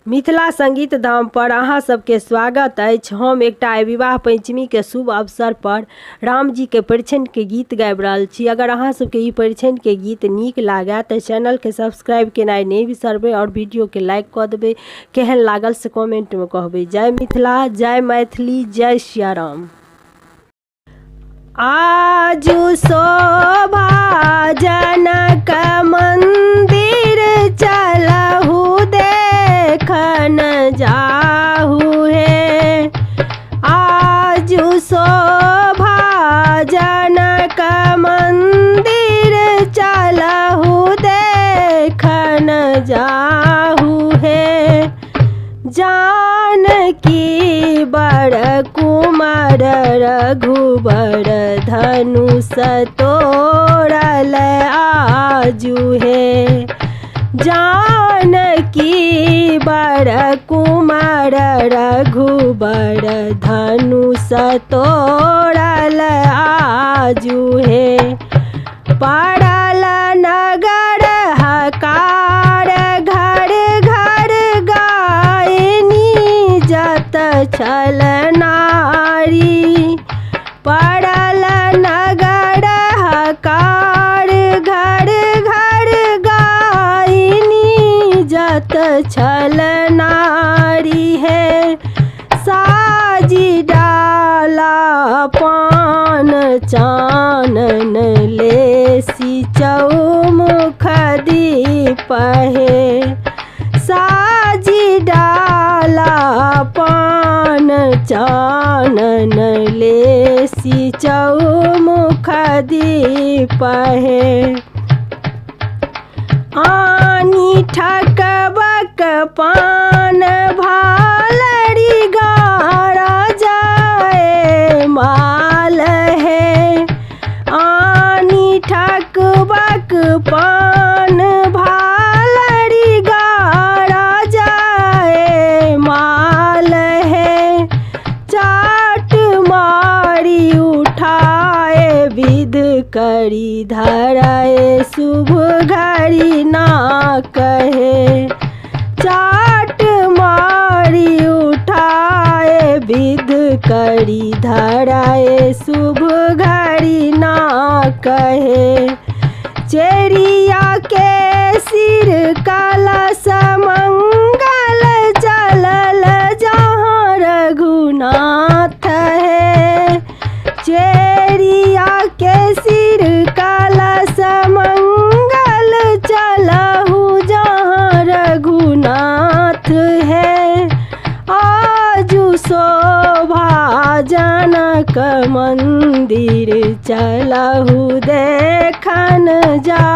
मिथिला संगीत धाम पर अहाँ सबके स्वागत अछि। हम एकटा विवाह पंचमी के शुभ अवसर पर राम जी के परिछन के गीत गाबि रहल छी। अगर अहाँ सबके ई परिछन के गीत नीक लागे तो चैनल के सब्सक्राइब केनाइ नहीं बिसरबै और वीडियो के लाइक कऽ देबै। केहन लागल से कमेंट में कहबै। जय मिथिला, जय मैथिली, जय सिया राम। आजू शोभा जनक मंदिर चलहु देखन जाहु हे। आजू शोभा जनक मंदिर चलहु देखन जाहु हे। जानकी बड़ कुमार रघुबर धनुष तोड़ल आजू हे। जानकी बड़ कुमार रघुबर धनुष तोड़ल आजू हे। पड़ल नगर हकार घर घर गायनी जत छल नारी। पड़ल नगर हकार घर घर गायनी जत छल नारी है। साजी डाला पान चानन लेसी चौमुख दीप है। साजी डाला पान चानन लेसी चौमुख दीप है। आनी ठकबक पान भालरी गारा जाए माल है। आनी ठकबक पान भालरी गारा जाए माल है। चाट मारी उठाए विध करी धराए शुभ घड़ी ना कहे। चाट मारी उठाए विध करी धराए शुभ घड़ी ना कहे। चेरिया के सिर कलश मंगल चलल जहाँ रघुनाथ है। चेरिया के सिर कलश मंगल चलहु जहाँ रघुनाथ है। आजू शोभा जनक मंदिर चलहु देखन जा